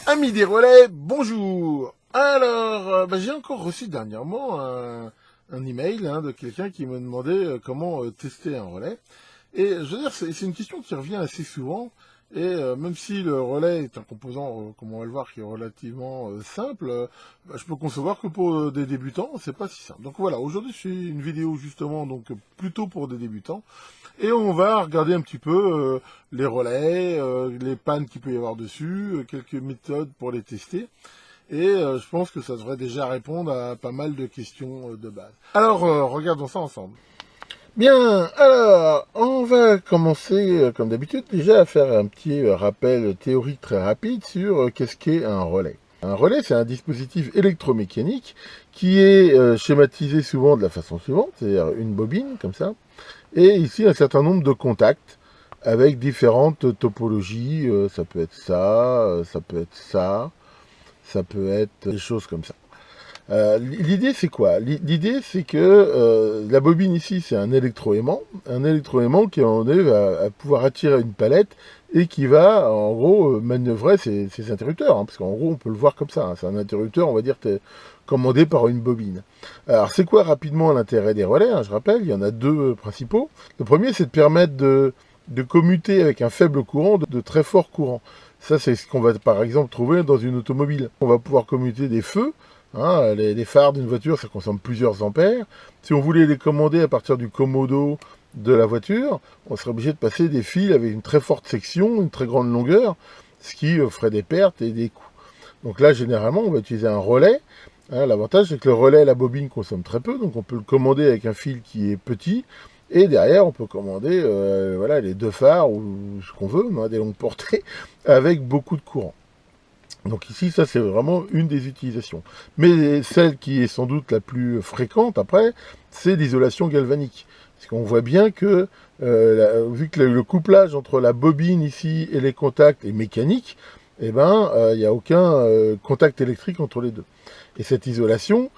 Amis des relais, bonjour. Alors, j'ai encore reçu dernièrement un email de quelqu'un qui me demandait comment tester un relais. Et je veux dire, c'est une question qui revient assez souvent. Et même si le relais est un composant, comme on va le voir, qui est relativement simple, je peux concevoir que pour des débutants, c'est pas si simple. Donc voilà, aujourd'hui, je fais une vidéo justement, donc plutôt pour des débutants. Et on va regarder un petit peu les relais, les pannes qu'il peut y avoir dessus, quelques méthodes pour les tester. Et je pense que ça devrait déjà répondre à pas mal de questions de base. Alors, regardons ça ensemble. Bien, alors, on va commencer, comme d'habitude, déjà à faire un petit rappel théorique très rapide sur qu'est-ce qu'est un relais. Un relais, c'est un dispositif électromécanique qui est schématisé souvent de la façon suivante, c'est-à-dire une bobine, comme ça, et ici un certain nombre de contacts avec différentes topologies, ça peut être ça, ça peut être ça, ça peut être des choses comme ça. L'idée c'est quoi? L'idée c'est que la bobine ici c'est un électroaimant qui en est à pouvoir attirer une palette et qui va en gros manœuvrer ses interrupteurs, parce qu'en gros on peut le voir comme ça, c'est un interrupteur on va dire commandé par une bobine. Alors c'est quoi rapidement l'intérêt des relais? Je rappelle, il y en a deux principaux. Le premier c'est de permettre de commuter avec un faible courant de très fort courant. Ça c'est ce qu'on va par exemple trouver dans une automobile. On va pouvoir commuter des feux. Les phares d'une voiture, ça consomme plusieurs ampères. Si on voulait les commander à partir du commodo de la voiture, on serait obligé de passer des fils avec une très forte section, une très grande longueur, ce qui ferait des pertes et des coûts. Donc là, généralement, on va utiliser un relais. L'avantage, c'est que le relais, la bobine consomme très peu, donc on peut le commander avec un fil qui est petit. Et derrière, on peut commander les deux phares ou ce qu'on veut, des longues portées, avec beaucoup de courant. Donc ici, ça c'est vraiment une des utilisations. Mais celle qui est sans doute la plus fréquente après, c'est l'isolation galvanique. Parce qu'on voit bien que, vu que le couplage entre la bobine ici et les contacts est mécanique, il n'y a aucun contact électrique entre les deux. Et cette isolation,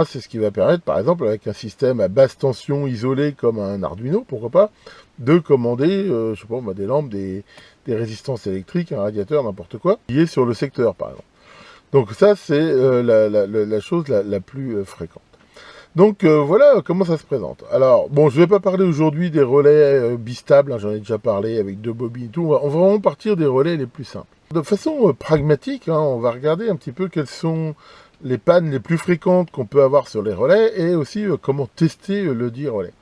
c'est ce qui va permettre, par exemple, avec un système à basse tension isolé comme un Arduino, pourquoi pas, de commander, je sais pas, des lampes, des résistances électriques, un radiateur, n'importe quoi, qui est sur le secteur, par exemple. Donc ça, c'est la chose la plus fréquente. Donc voilà comment ça se présente. Alors, bon, je ne vais pas parler aujourd'hui des relais bistables, j'en ai déjà parlé avec deux bobines et tout. On va vraiment partir des relais les plus simples. De façon pragmatique, on va regarder un petit peu quelles sont les pannes les plus fréquentes qu'on peut avoir sur les relais et aussi comment tester le dit relais.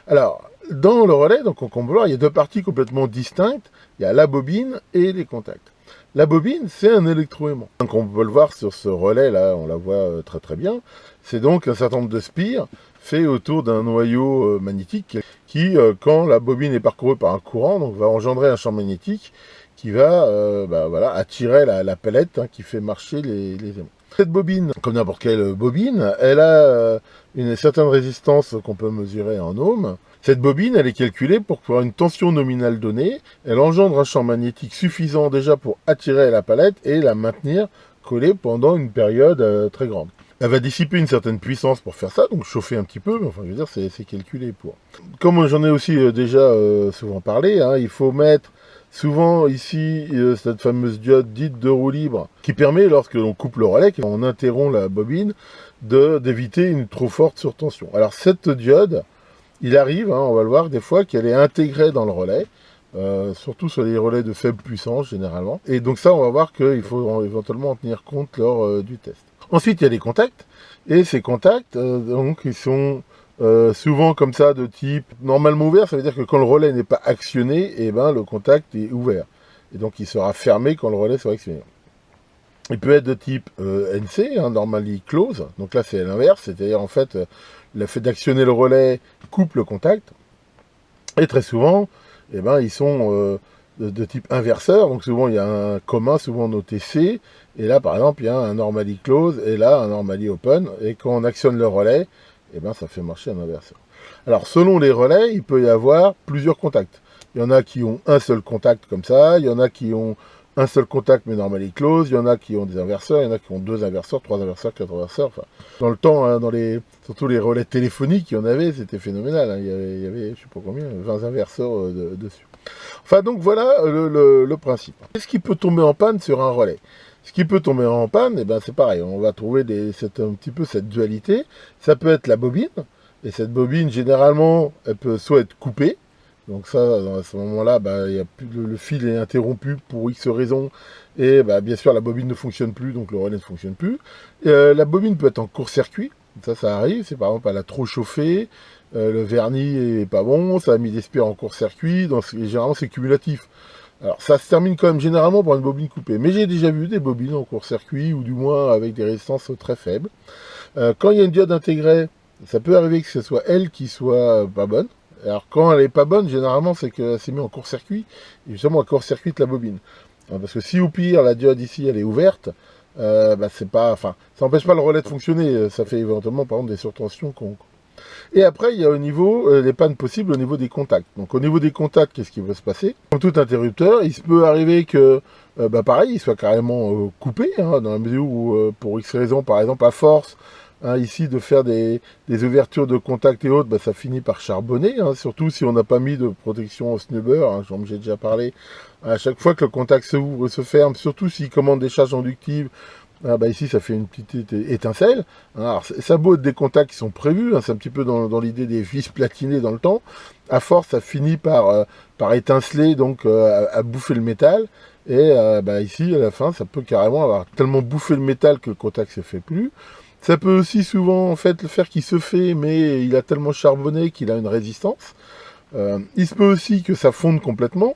Alors, dans le relais, donc on peut voir, il y a deux parties complètement distinctes. Il y a la bobine et les contacts. La bobine, c'est un électroaimant. Donc on peut le voir sur ce relais là, on la voit très très bien. C'est donc un certain nombre de spires fait autour d'un noyau magnétique qui, quand la bobine est parcourue par un courant, donc va engendrer un champ magnétique qui va attirer la palette qui fait marcher les aimants. Cette bobine, comme n'importe quelle bobine, elle a une certaine résistance qu'on peut mesurer en ohms. Cette bobine, elle est calculée pour avoir une tension nominale donnée. Elle engendre un champ magnétique suffisant déjà pour attirer la palette et la maintenir collée pendant une période très grande. Elle va dissiper une certaine puissance pour faire ça, donc chauffer un petit peu, mais enfin, je veux dire, c'est calculé pour. Comme j'en ai aussi déjà souvent parlé, il faut mettre souvent ici cette fameuse diode dite de roue libre, qui permet, lorsque l'on coupe le relais, qu'on interrompt la bobine, d'éviter une trop forte surtension. Alors cette diode, il arrive, on va le voir des fois, qu'elle est intégrée dans le relais, surtout sur les relais de faible puissance généralement. Et donc ça, on va voir qu'il faut éventuellement en tenir compte lors du test. Ensuite, il y a les contacts, et ces contacts, donc, ils sont souvent comme ça, de type normalement ouvert. Ça veut dire que quand le relais n'est pas actionné, le contact est ouvert. Et donc il sera fermé quand le relais sera actionné. Il peut être de type NC, normally close. Donc là, c'est l'inverse, c'est-à-dire en fait, le fait d'actionner le relais coupe le contact. Et très souvent, ils sont de type inverseur. Donc souvent, il y a un commun, souvent noté C. Et là, par exemple, il y a un normally close et là, un normally open. Et quand on actionne le relais, ça fait marcher un inverseur. Alors, selon les relais, il peut y avoir plusieurs contacts. Il y en a qui ont un seul contact comme ça. Il y en a qui ont un seul contact mais normally close. Il y en a qui ont des inverseurs. Il y en a qui ont deux inverseurs, trois inverseurs, quatre inverseurs. Enfin, dans le temps, surtout les relais téléphoniques, il y en avait, c'était phénoménal. Il y avait, je sais pas combien, 20 inverseurs dessus. Enfin, donc voilà le principe. Qu'est-ce qui peut tomber en panne sur un relais? Ce qui peut tomber en panne, et ben c'est pareil, on va trouver un petit peu cette dualité. Ça peut être la bobine, et cette bobine, généralement, elle peut soit être coupée, donc ça, à ce moment-là, bah, il y a plus, le fil est interrompu pour X raisons, et bah, bien sûr, la bobine ne fonctionne plus, donc le relais ne fonctionne plus. La bobine peut être en court-circuit, ça arrive, c'est par exemple, elle a trop chauffé, le vernis est pas bon, ça a mis des spires en court-circuit, donc généralement c'est cumulatif. Alors ça se termine quand même généralement par une bobine coupée, mais j'ai déjà vu des bobines en court-circuit, ou du moins avec des résistances très faibles. Quand il y a une diode intégrée, ça peut arriver que ce soit elle qui soit pas bonne. Alors quand elle est pas bonne, généralement c'est qu'elle s'est mise en court-circuit, et justement elle court-circuite la bobine. Parce que si au pire la diode ici elle est ouverte, bah, c'est pas, enfin, ça n'empêche pas le relais de fonctionner, ça fait éventuellement par exemple des surtensions. Et après il y a au niveau les pannes possibles au niveau des contacts. Donc au niveau des contacts, qu'est-ce qui va se passer? Comme tout interrupteur, il se peut arriver que bah, pareil, il soit carrément coupé, hein, dans la mesure où pour X raisons, par exemple à force, hein, ici de faire des ouvertures de contact et autres, bah, ça finit par charbonner, hein, surtout si on n'a pas mis de protection au snubber, hein, comme j'ai déjà parlé. À chaque fois que le contact se ouvre et se ferme, surtout s'il commande des charges inductives, ah bah ici ça fait une petite étincelle. Alors ça a beau être des contacts qui sont prévus, hein, c'est un petit peu dans l'idée des vis platinées dans le temps. À force ça finit par étinceler, donc à bouffer le métal. Et bah, ici à la fin ça peut carrément avoir tellement bouffé le métal que le contact se fait plus. Ça peut aussi souvent en fait le faire qui se fait, mais il a tellement charbonné qu'il a une résistance. Il se peut aussi que ça fonde complètement.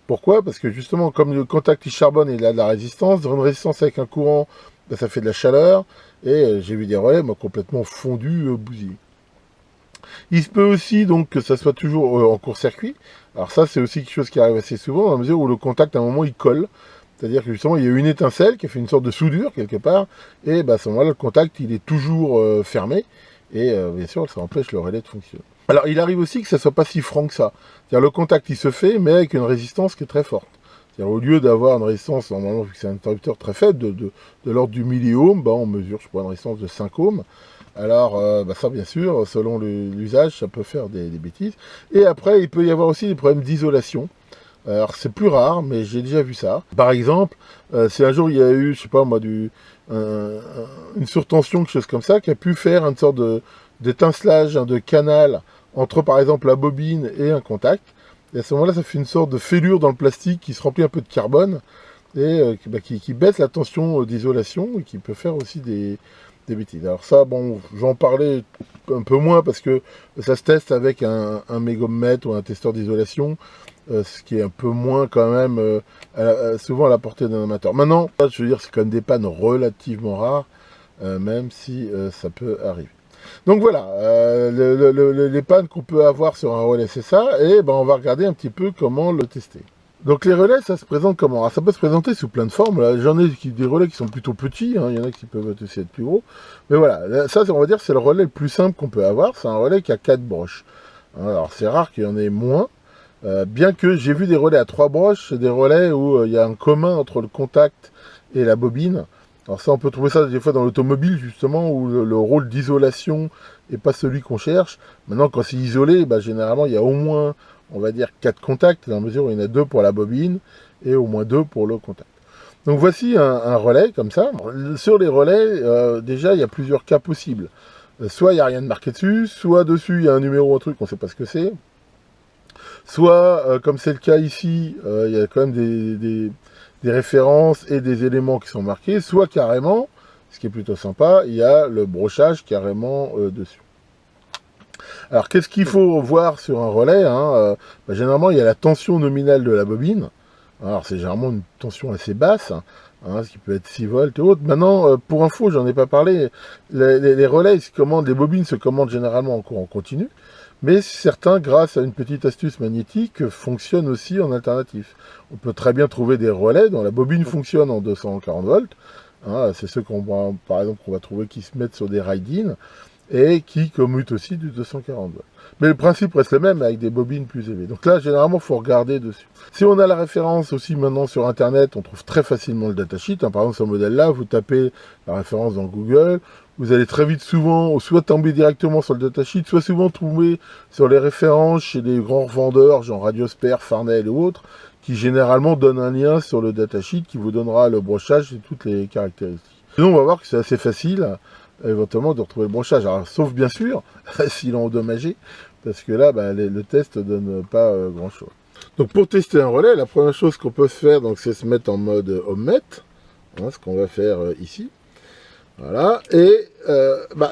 Pourquoi? Parce que justement, comme le contact il charbonne et il a de la résistance, dans une résistance avec un courant, ben, ça fait de la chaleur, et j'ai vu des relais complètement fondus, bousillés. Il se peut aussi donc que ça soit toujours en court-circuit. Alors ça, c'est aussi quelque chose qui arrive assez souvent, dans la mesure où le contact, à un moment, il colle. C'est-à-dire que justement, il y a une étincelle qui a fait une sorte de soudure, quelque part, et ben, à ce moment-là, le contact, il est toujours fermé, et bien sûr, ça empêche le relais de fonctionner. Alors, il arrive aussi que ça soit pas si franc que ça. C'est-à-dire le contact, il se fait, mais avec une résistance qui est très forte. C'est-à-dire au lieu d'avoir une résistance, normalement, vu que c'est un interrupteur très faible, de l'ordre du milliohm, ben, on mesure, je crois, une résistance de 5 ohms. Alors, bah ça, bien sûr, selon l'usage, ça peut faire des bêtises. Et après, il peut y avoir aussi des problèmes d'isolation. Alors, c'est plus rare, mais j'ai déjà vu ça. Par exemple, si un jour il y a eu, je sais pas moi, une surtension, quelque chose comme ça, qui a pu faire une sorte d'étincelage, hein, de canal entre, par exemple, la bobine et un contact. Et à ce moment-là, ça fait une sorte de fêlure dans le plastique qui se remplit un peu de carbone et qui baisse la tension d'isolation et qui peut faire aussi des bêtises. Alors ça, bon, j'en parlais un peu moins parce que ça se teste avec un mégomètre ou un testeur d'isolation, ce qui est un peu moins quand même souvent à la portée d'un amateur. Maintenant, je veux dire, c'est quand même des pannes relativement rares, même si ça peut arriver. Donc voilà, les pannes qu'on peut avoir sur un relais, c'est ça, et ben, on va regarder un petit peu comment le tester. Donc les relais, ça se présente comment? Alors, ça peut se présenter sous plein de formes. J'en ai des relais qui sont plutôt petits, hein. Il y en a qui peuvent aussi être plus gros. Mais voilà, ça on va dire c'est le relais le plus simple qu'on peut avoir. C'est un relais qui a 4 broches. Alors c'est rare qu'il y en ait moins. Bien que j'ai vu des relais à 3 broches, c'est des relais où il y a un commun entre le contact et la bobine. Alors ça on peut trouver ça des fois dans l'automobile justement, où le rôle d'isolation n'est pas celui qu'on cherche. Maintenant quand c'est isolé, bah, généralement il y a au moins, on va dire, 4 contacts, dans la mesure où il y en a 2 pour la bobine et au moins 2 pour le contact. Donc voici un relais comme ça. Sur les relais, déjà il y a plusieurs cas possibles. Soit il n'y a rien de marqué dessus, soit dessus il y a un numéro, un truc, on ne sait pas ce que c'est. Soit, comme c'est le cas ici, il y a quand même des références et des éléments qui sont marqués. Soit carrément, ce qui est plutôt sympa, il y a le brochage carrément dessus. Alors, qu'est-ce qu'il faut voir sur un relais, hein, bah, généralement, il y a la tension nominale de la bobine. Alors, c'est généralement une tension assez basse, hein, ce qui peut être 6 volts et autres. Maintenant, pour info, j'en ai pas parlé, les relais, les bobines se commandent généralement en courant continu, mais certains, grâce à une petite astuce magnétique, fonctionnent aussi en alternatif. On peut très bien trouver des relais dont la bobine fonctionne en 240 volts. Hein, c'est ceux par exemple, qu'on va trouver qui se mettent sur des ride-in et qui commutent aussi du 240 volts. Mais le principe reste le même avec des bobines plus élevées. Donc là, généralement, il faut regarder dessus. Si on a la référence aussi maintenant sur Internet, on trouve très facilement le datasheet. Hein, par exemple, ce modèle-là, vous tapez la référence dans Google, vous allez très vite souvent, soit tomber directement sur le datasheet, soit souvent trouver sur les références chez des grands revendeurs, genre Radiosphere, Farnell ou autres, qui généralement donne un lien sur le datasheet qui vous donnera le brochage et toutes les caractéristiques. Sinon, on va voir que c'est assez facile, éventuellement, de retrouver le brochage. Alors, sauf bien sûr, s'ils l'ont endommagé, parce que là, le test ne donne pas grand-chose. Donc, pour tester un relais, la première chose qu'on peut faire, c'est se mettre en mode ommet, ce qu'on va faire ici. Voilà, et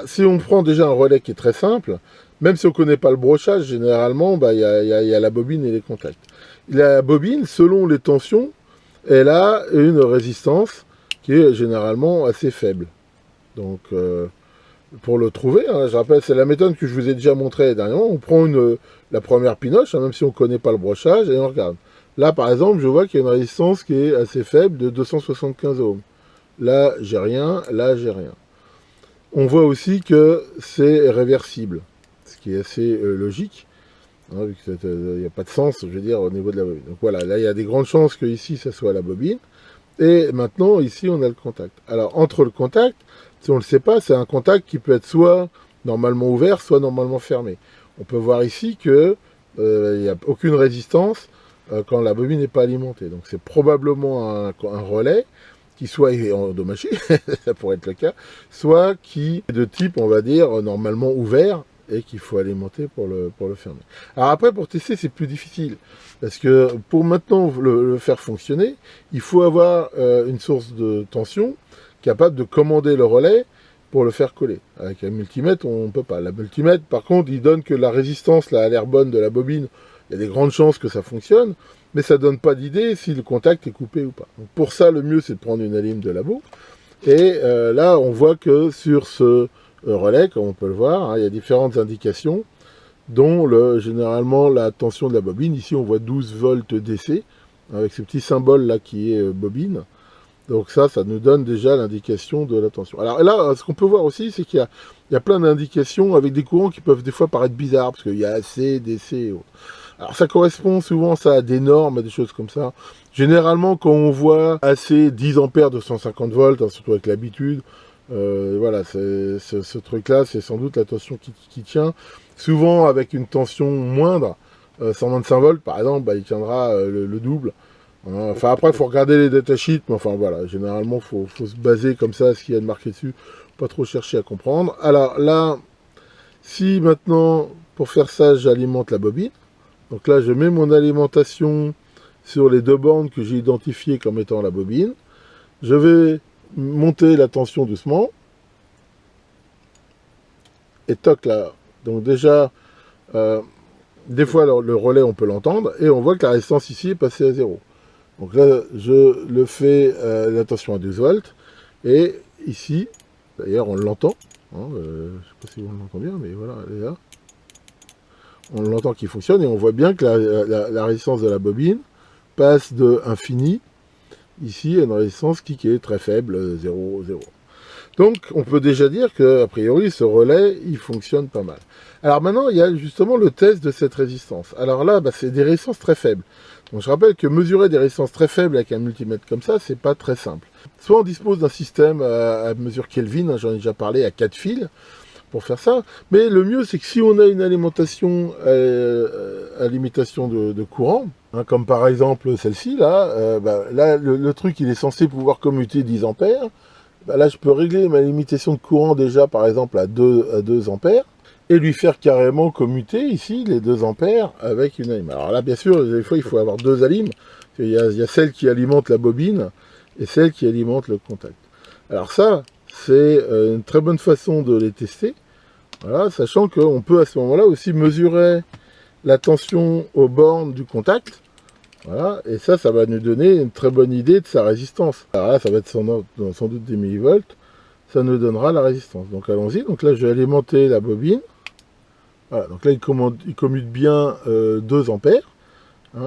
si on prend déjà un relais qui est très simple, même si on ne connaît pas le brochage, généralement, il y a la bobine et les contacts. La bobine, selon les tensions, elle a une résistance qui est généralement assez faible. Donc, pour le trouver, je rappelle, c'est la méthode que je vous ai déjà montrée dernièrement. On prend la première pinoche, même si on ne connaît pas le brochage, et on regarde. Là, par exemple, je vois qu'il y a une résistance qui est assez faible de 275 ohms. Là, j'ai rien, là, j'ai rien. On voit aussi que c'est réversible, ce qui est assez logique, vu qu'il n'y a pas de sens, je veux dire, au niveau de la bobine. Donc voilà, là, il y a des grandes chances que ici, ça soit la bobine. Et maintenant, ici, on a le contact. Alors, entre le contact, si on ne le sait pas, c'est un contact qui peut être soit normalement ouvert, soit normalement fermé. On peut voir ici qu'il n'y a aucune résistance quand la bobine n'est pas alimentée. Donc, c'est probablement un relais qui soit est endommagé, ça pourrait être le cas, soit qui est de type, on va dire, normalement ouvert, et qu'il faut alimenter pour le fermer. Alors après, pour tester, c'est plus difficile, parce que pour maintenant le faire fonctionner, il faut avoir une source de tension capable de commander le relais pour le faire coller. Avec un multimètre, on ne peut pas. La multimètre, par contre, il donne que la résistance là, a l'air bonne de la bobine, il y a des grandes chances que ça fonctionne, mais ça ne donne pas d'idée si le contact est coupé ou pas. Donc pour ça, le mieux, c'est de prendre une alim de labo. Et là, on voit que sur ce relais, comme on peut le voir, il y a différentes indications, dont généralement la tension de la bobine. Ici, on voit 12 volts DC, avec ce petit symbole là qui est bobine. Donc ça nous donne déjà l'indication de la tension. Alors là, ce qu'on peut voir aussi, c'est qu'il y a plein d'indications avec des courants qui peuvent des fois paraître bizarres, parce qu'il y a AC, DC et autres. Alors ça correspond souvent à des normes, à des choses comme ça. Généralement, quand on voit AC 10 ampères de 150 volts, surtout avec l'habitude, voilà, ce truc-là, c'est sans doute la tension qui tient. Souvent, avec une tension moindre, 125 volts, par exemple, il tiendra le double. Enfin, après, il faut regarder les datasheets, mais enfin, voilà, généralement, il faut se baser comme ça, ce qu'il y a de marqué dessus, pas trop chercher à comprendre. Alors là, si maintenant, pour faire ça, j'alimente la bobine, donc là, je mets mon alimentation sur les deux bornes que j'ai identifiées comme étant la bobine. Je vais monter la tension doucement. Et toc là. Donc déjà, des fois, le relais, on peut l'entendre. Et on voit que la résistance ici est passée à 0. Donc là, je le fais la tension à 12 volts. Et ici, d'ailleurs, on l'entend. Je ne sais pas si on l'entend bien, mais voilà, elle est là. On l'entend qui fonctionne et on voit bien que la résistance de la bobine passe de infini ici à une résistance qui est très faible, 0, 0. Donc on peut déjà dire que a priori ce relais il fonctionne pas mal. Alors maintenant il y a justement le test de cette résistance. Alors là c'est des résistances très faibles. Donc je rappelle que mesurer des résistances très faibles avec un multimètre comme ça, c'est pas très simple. Soit on dispose d'un système à mesure Kelvin, j'en ai déjà parlé, à 4 fils, pour faire ça, mais le mieux c'est que si on a une alimentation à limitation de courant, comme par exemple celle-ci, là, là le truc il est censé pouvoir commuter 10 ampères, là je peux régler ma limitation de courant déjà par exemple à 2 ampères, et lui faire carrément commuter ici les 2 ampères avec une alim. Alors là bien sûr, des fois il faut avoir 2 alimes, il y a celle qui alimente la bobine, et celle qui alimente le contact. Alors ça, c'est une très bonne façon de les tester, voilà, sachant qu'on peut à ce moment-là aussi mesurer la tension aux bornes du contact, voilà, et ça va nous donner une très bonne idée de sa résistance. Alors là, ça va être sans doute des millivolts, ça nous donnera la résistance. Donc allons-y, donc là je vais alimenter la bobine, voilà, donc là il commute bien 2 ampères,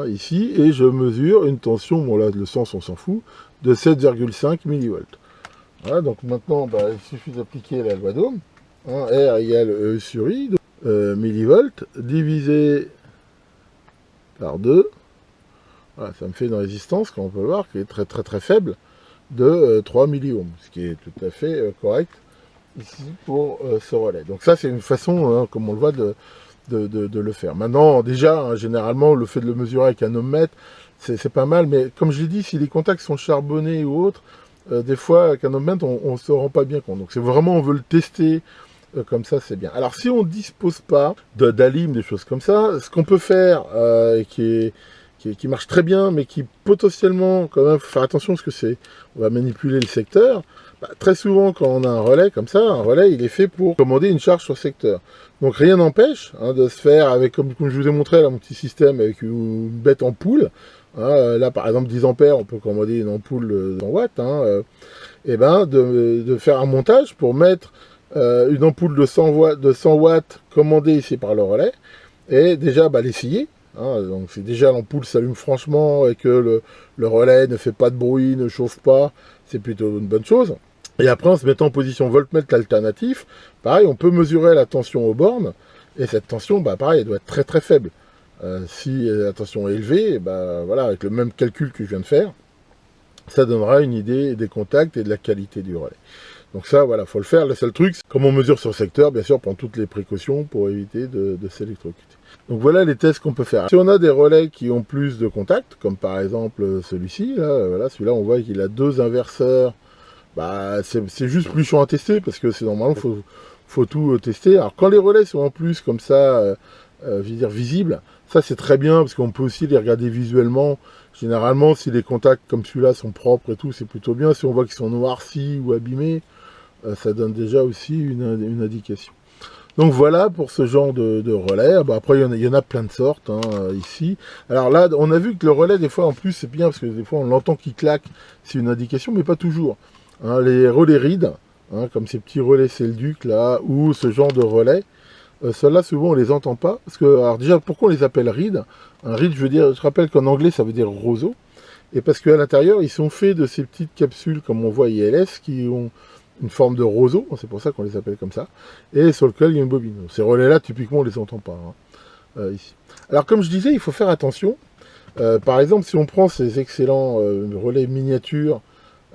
ici, et je mesure une tension, bon là le sens on s'en fout, de 7,5 millivolts. Voilà, donc maintenant il suffit d'appliquer la loi d'Ohm, R égale E sur I, millivolts, divisé par 2, voilà, ça me fait une résistance, comme on peut le voir, qui est très très très faible, de 3 milliohms, ce qui est tout à fait correct ici pour ce relais. Donc ça c'est une façon, comme on le voit, de le faire. Maintenant, déjà, généralement, le fait de le mesurer avec un ohmmètre, c'est pas mal, mais comme je l'ai dit, si les contacts sont charbonnés ou autres, des fois, avec un ohmmètre, on ne se rend pas bien compte. Donc c'est vraiment, on veut le tester comme ça, c'est bien. Alors si on ne dispose pas d'alim, des choses comme ça, ce qu'on peut faire, et qui marche très bien, mais qui potentiellement, quand même, faut faire attention parce que on va manipuler le secteur. Bah, très souvent, quand on a un relais comme ça, un relais, il est fait pour commander une charge sur secteur. Donc rien n'empêche de se faire avec, comme je vous ai montré là, mon petit système avec une bête ampoule. Là, par exemple, 10 ampères, on peut commander une ampoule de 100 watts. Et ben, de faire un montage pour mettre une ampoule de 100 watts commandée ici par le relais, et déjà l'essayer. Donc si déjà l'ampoule s'allume franchement et que le relais ne fait pas de bruit, ne chauffe pas, c'est plutôt une bonne chose. Et après, en se mettant en position voltmètre alternatif, pareil, on peut mesurer la tension aux bornes, et cette tension, pareil, elle doit être très très faible. Si la tension est élevée, voilà, avec le même calcul que je viens de faire, ça donnera une idée des contacts et de la qualité du relais. Donc ça, voilà, faut le faire. Le seul truc, comme on mesure sur secteur, bien sûr, prend toutes les précautions pour éviter de s'électrocuter. Donc voilà les tests qu'on peut faire. Si on a des relais qui ont plus de contacts, comme par exemple celui-ci, là, voilà, celui-là, on voit qu'il a 2 inverseurs. C'est juste plus chiant à tester parce que c'est normalement, faut tout tester. Alors quand les relais sont en plus comme ça, je veux dire visibles, ça c'est très bien parce qu'on peut aussi les regarder visuellement. Généralement, si les contacts comme celui-là sont propres et tout, c'est plutôt bien. Si on voit qu'ils sont noircis ou abîmés, ça donne déjà aussi une indication. Donc voilà pour ce genre de relais. Après, il y en a plein de sortes ici. Alors là, on a vu que le relais, des fois, en plus, c'est bien parce que des fois, on l'entend qui claque. C'est une indication, mais pas toujours. Les relais RID, comme ces petits relais Selduc là, ou ce genre de relais, ceux-là, souvent, on les entend pas. Parce que, alors déjà, pourquoi on les appelle RID? Un RID, je rappelle qu'en anglais, ça veut dire roseau. Et parce qu'à l'intérieur, ils sont faits de ces petites capsules, comme on voit ILS, qui ont une forme de roseau, c'est pour ça qu'on les appelle comme ça, et sur lequel il y a une bobine. Ces relais-là, typiquement, on les entend pas ici. Alors, comme je disais, il faut faire attention. Par exemple, si on prend ces excellents relais miniatures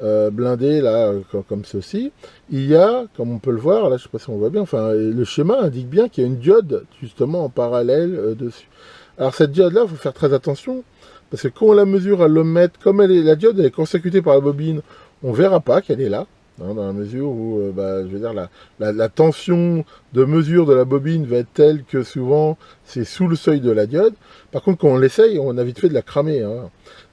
blindés, là, comme ceci, il y a, comme on peut le voir, là, je sais pas si on voit bien, enfin, le schéma indique bien qu'il y a une diode, justement, en parallèle dessus. Alors, cette diode-là, il faut faire très attention, parce que quand on la mesure à l'ohmmètre, comme la diode elle est consécutée par la bobine, on verra pas qu'elle est là, dans la mesure où, je veux dire, la tension de mesure de la bobine va être telle que souvent, c'est sous le seuil de la diode. Par contre, quand on l'essaye, on a vite fait de la cramer.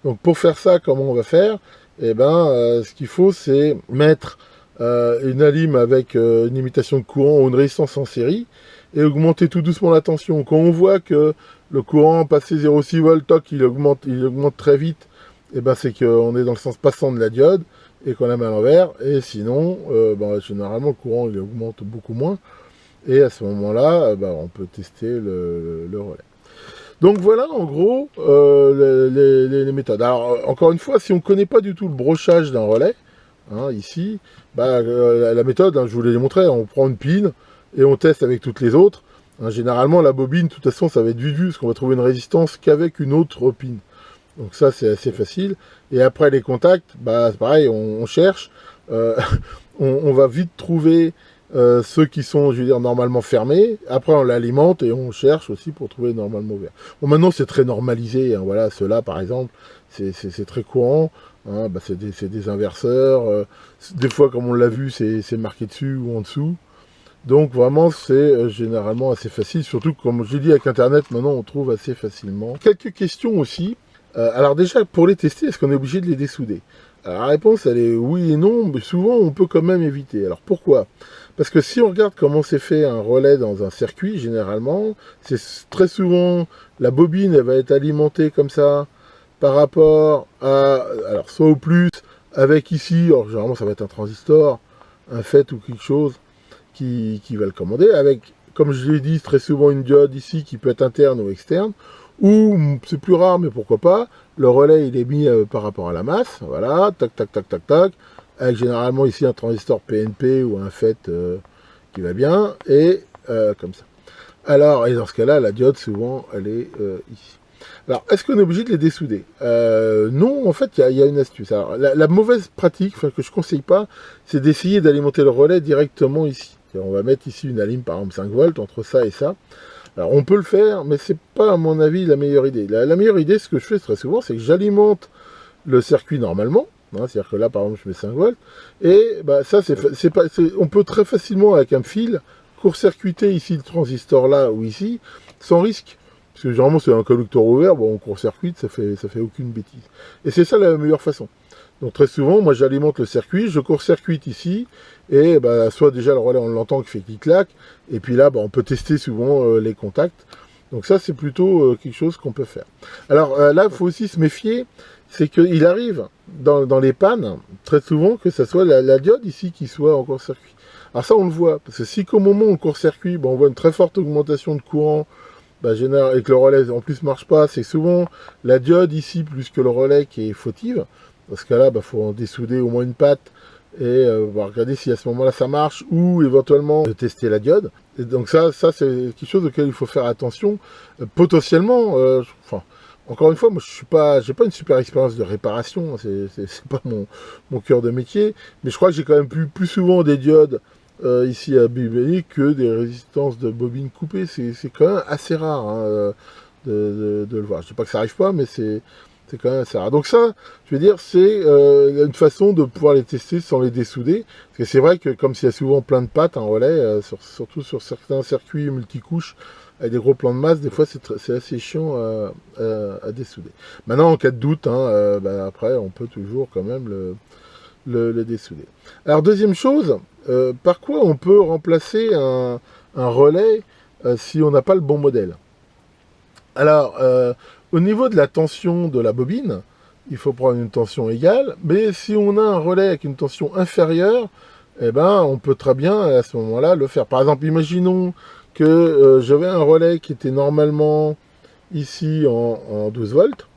Donc, pour faire ça, comment on va faire? Ce qu'il faut, c'est mettre une alim avec une limitation de courant ou une résistance en série, et augmenter tout doucement la tension. Quand on voit que le courant passé 0,6 volts, toc, il augmente très vite, c'est qu'on est dans le sens passant de la diode, et qu'on la met à l'envers, et sinon, généralement, le courant, il augmente beaucoup moins, et à ce moment-là, on peut tester le relais. Donc voilà, en gros, les méthodes. Alors, encore une fois, si on ne connaît pas du tout le brochage d'un relais, ici, la méthode, je vous l'ai montré, on prend une pine, et on teste avec toutes les autres. Généralement, la bobine, de toute façon, ça va être vite vu, parce qu'on va trouver une résistance qu'avec une autre pine. Donc ça, c'est assez facile. Et après, les contacts, c'est pareil, on cherche. On va vite trouver ceux qui sont, je veux dire, normalement fermés. Après, on l'alimente et on cherche aussi pour trouver normalement ouverts. Bon, maintenant, c'est très normalisé. Voilà, ceux-là, par exemple, c'est très courant. C'est des inverseurs. Des fois, comme on l'a vu, c'est marqué dessus ou en dessous. Donc vraiment, c'est généralement assez facile. Surtout, comme je l'ai dit, avec Internet, maintenant, on trouve assez facilement. Quelques questions aussi. Alors déjà, pour les tester, est-ce qu'on est obligé de les dessouder? Alors, la réponse, elle est oui et non, mais souvent, on peut quand même éviter. Alors pourquoi? Parce que si on regarde comment c'est fait un relais dans un circuit, généralement, c'est très souvent, la bobine, elle va être alimentée comme ça, par rapport à, alors soit au plus, avec ici, alors généralement, ça va être un transistor, un FET ou quelque chose qui va le commander, avec, comme je l'ai dit, très souvent une diode ici qui peut être interne ou externe, ou c'est plus rare, mais pourquoi pas, le relais il est mis par rapport à la masse, voilà, tac, tac, tac, tac, tac, avec généralement ici un transistor PNP ou un FET qui va bien, et comme ça. Alors, et dans ce cas-là, la diode, souvent, elle est ici. Alors, est-ce qu'on est obligé de les dessouder? Non, en fait, il y a une astuce. Alors, la mauvaise pratique, que je ne conseille pas, c'est d'essayer d'alimenter le relais directement ici. On va mettre ici une alim, par exemple 5 volts, entre ça et ça. Alors on peut le faire, mais c'est pas à mon avis la meilleure idée. La meilleure idée, ce que je fais très souvent, c'est que j'alimente le circuit normalement. Hein, c'est-à-dire que là, par exemple, je mets 5 volts. Et bah, ça, on peut très facilement, avec un fil, court-circuiter ici le transistor là ou ici, sans risque. Parce que généralement, c'est un conducteur ouvert, bon, on court-circuite, ça fait aucune bêtise. Et c'est ça la meilleure façon. Donc très souvent, moi j'alimente le circuit, je court-circuite ici, et bah, soit déjà le relais on l'entend qui fait clic-clac, et puis là bah, on peut tester souvent les contacts. Donc ça c'est plutôt quelque chose qu'on peut faire. Alors là il faut aussi se méfier, c'est qu'il arrive dans les pannes, très souvent que ce soit la diode ici qui soit en court-circuit. Alors ça on le voit, parce que si qu'au moment où on court-circuit, bah, on voit une très forte augmentation de courant, bah, et que le relais en plus marche pas, c'est souvent la diode ici plus que le relais qui est fautive. Dans ce cas-là, il faut en dessouder au moins une patte et regarder si à ce moment-là ça marche ou éventuellement tester la diode. Et donc ça c'est quelque chose auquel il faut faire attention. Potentiellement, encore une fois, moi j'ai pas une super expérience de réparation, c'est pas mon cœur de métier, mais je crois que j'ai quand même plus souvent des diodes ici à Bibélique que des résistances de bobines coupées. C'est quand même assez rare hein, de le voir. Je dis pas que ça arrive pas, mais c'est quand même assez rare. Donc ça, je veux dire, c'est une façon de pouvoir les tester sans les dessouder. Parce que c'est vrai que comme s'il y a souvent plein de pattes en relais, surtout sur certains circuits multicouches, avec des gros plans de masse, des fois c'est assez chiant à dessouder. Maintenant, en cas de doute, hein, après, on peut toujours quand même le dessouder. Alors, deuxième chose, par quoi on peut remplacer un relais si on n'a pas le bon modèle? Alors, au niveau de la tension de la bobine, il faut prendre une tension égale, mais si on a un relais avec une tension inférieure, eh ben, on peut très bien à ce moment-là le faire. Par exemple, imaginons que j'avais un relais qui était normalement ici en 12 volts,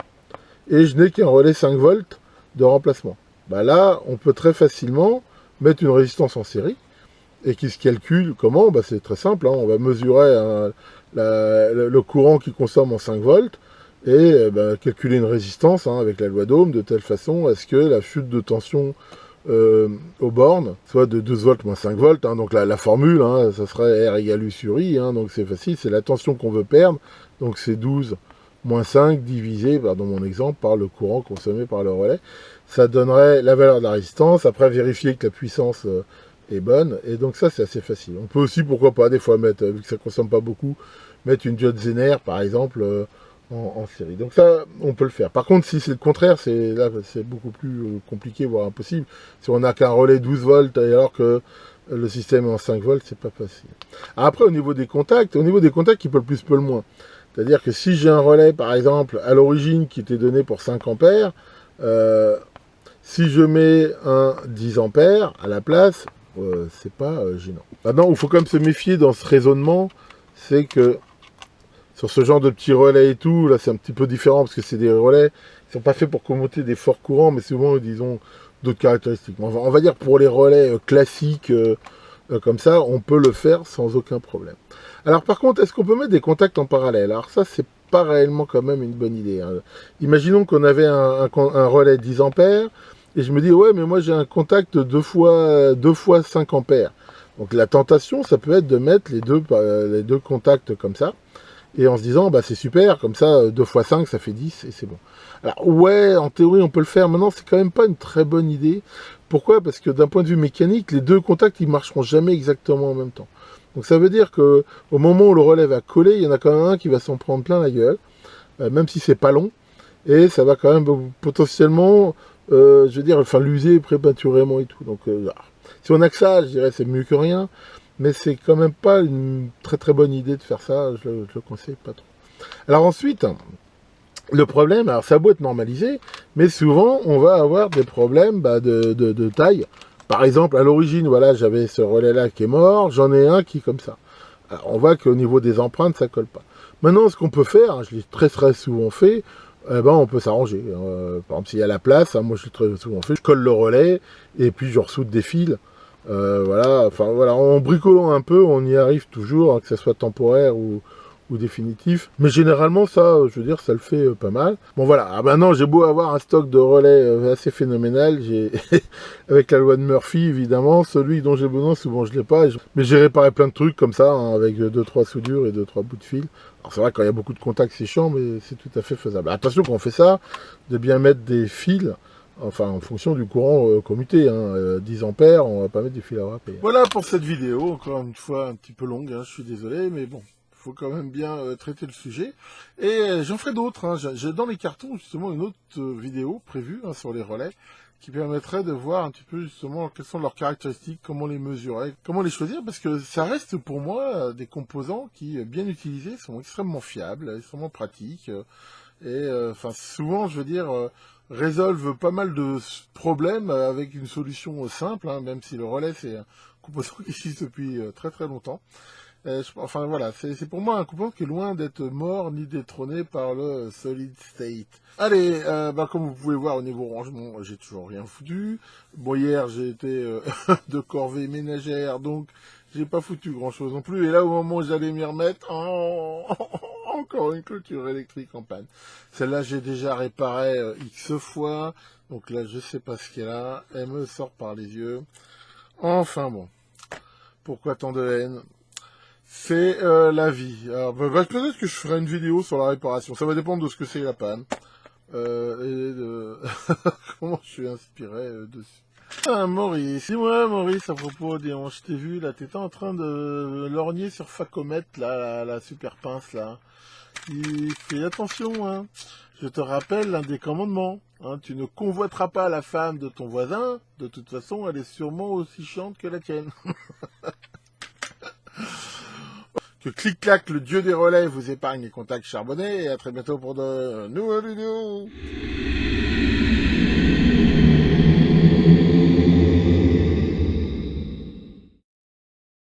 et je n'ai qu'un relais 5 volts de remplacement. Bah là, on peut très facilement mettre une résistance en série, et qui se calcule comment? Bah, c'est très simple, hein, on va mesurer le courant qui consomme en 5 volts, et calculer une résistance hein, avec la loi d'Ohm, de telle façon à ce que la chute de tension aux bornes soit de 12 volts moins 5 volts, hein, donc la formule, hein, ça serait R égale U sur I, hein, donc c'est facile, c'est la tension qu'on veut perdre, donc c'est 12 moins 5 divisé, dans mon exemple, par le courant consommé par le relais, ça donnerait la valeur de la résistance, après vérifier que la puissance est bonne, et donc ça c'est assez facile. On peut aussi, pourquoi pas, des fois mettre, vu que ça consomme pas beaucoup, mettre une diode Zener par exemple, en série. Donc ça, on peut le faire. Par contre, si c'est le contraire, c'est beaucoup plus compliqué, voire impossible. Si on n'a qu'un relais 12 volts, et alors que le système est en 5 volts, c'est pas facile. Après, au niveau des contacts, qui peut le plus, peut le moins. C'est-à-dire que si j'ai un relais, par exemple, à l'origine, qui était donné pour 5 ampères, si je mets un 10 ampères à la place, c'est pas gênant. Maintenant, il faut quand même se méfier dans ce raisonnement, c'est que sur ce genre de petits relais et tout, là c'est un petit peu différent parce que c'est des relais qui sont pas faits pour commuter des forts courants, mais souvent disons d'autres caractéristiques. On va dire pour les relais classiques comme ça, on peut le faire sans aucun problème. Alors par contre, est-ce qu'on peut mettre des contacts en parallèle? Alors ça, c'est pas réellement quand même une bonne idée. Hein. Imaginons qu'on avait un relais 10 ampères, et je me dis, ouais, mais moi j'ai un contact 2 fois 5 ampères. Donc la tentation, ça peut être de mettre les deux contacts comme ça, et en se disant, bah c'est super, comme ça, 2 fois 5, ça fait 10, et c'est bon. Alors ouais, en théorie, on peut le faire. Maintenant, c'est quand même pas une très bonne idée. Pourquoi? Parce que d'un point de vue mécanique, les deux contacts, ils marcheront jamais exactement en même temps. Donc ça veut dire que au moment où le relais va coller, il y en a quand même un qui va s'en prendre plein la gueule, même si c'est pas long, et ça va quand même potentiellement, je veux dire, enfin l'user prématurément et tout. Donc si on a que ça, je dirais c'est mieux que rien, mais c'est quand même pas une très très bonne idée de faire ça, je le conseille pas trop. Alors ensuite, le problème, alors ça a beau être normalisé, mais souvent on va avoir des problèmes de taille. Par exemple, à l'origine, voilà, j'avais ce relais-là qui est mort, j'en ai un qui est comme ça. Alors, on voit qu'au niveau des empreintes, ça colle pas. Maintenant, ce qu'on peut faire, hein, je l'ai très très souvent fait, on peut s'arranger. Par exemple, s'il y a la place, hein, moi je l'ai très souvent fait, je colle le relais, et puis je ressoude des fils. Voilà, enfin voilà, en bricolant un peu, on y arrive toujours, hein, que ce soit temporaire ou ou définitif. Mais généralement, ça, je veux dire, ça le fait pas mal. Bon voilà, ah, maintenant j'ai beau avoir un stock de relais assez phénoménal, j'ai avec la loi de Murphy, évidemment, celui dont j'ai besoin, souvent je l'ai pas. Mais j'ai réparé plein de trucs comme ça, hein, avec 2-3 soudures et 2-3 bouts de fil. Alors c'est vrai, quand il y a beaucoup de contacts, c'est chiant, mais c'est tout à fait faisable. Attention, quand on fait ça, de bien mettre des fils, enfin en fonction du courant commuté, hein, 10 ampères, on va pas mettre des fils à râper. Voilà pour cette vidéo, encore une fois un petit peu longue, hein, je suis désolé, mais bon, il faut quand même bien traiter le sujet. Et j'en ferai d'autres, hein. J'ai dans les cartons justement une autre vidéo prévue hein, sur les relais, qui permettrait de voir un petit peu justement quelles sont leurs caractéristiques, comment les mesurer, comment les choisir, parce que ça reste pour moi des composants qui, bien utilisés, sont extrêmement fiables, extrêmement pratiques, enfin souvent, je veux dire, résolvent pas mal de problèmes avec une solution simple, hein, même si le relais c'est un composant qui existe depuis très très longtemps. Enfin voilà, c'est pour moi un composant qui est loin d'être mort ni détrôné par le solid state. Allez, comme vous pouvez voir au niveau rangement, j'ai toujours rien foutu. Bon, hier j'ai été de corvée ménagère, donc j'ai pas foutu grand chose non plus. Et là, au moment où j'allais m'y remettre, encore une clôture électrique en panne. Celle-là, j'ai déjà réparé X fois. Donc là, je sais pas ce qu'elle a. Elle me sort par les yeux. Enfin bon. Pourquoi tant de haine? C'est la vie. Alors, peut-être que je ferai une vidéo sur la réparation. Ça va dépendre de ce que c'est la panne. Et de comment je suis inspiré dessus. Ah, Maurice. Dis-moi, Maurice, à propos des hanches, je t'ai vu, là, t'étais en train de lorgner sur Facomet, là, la super pince, là. Fais attention, hein. Je te rappelle l'un des commandements. Hein, tu ne convoiteras pas la femme de ton voisin. De toute façon, elle est sûrement aussi chiante que la tienne. Que Clic-Clac, le dieu des relais, vous épargne les contacts charbonnés. Et à très bientôt pour de nouvelles vidéos.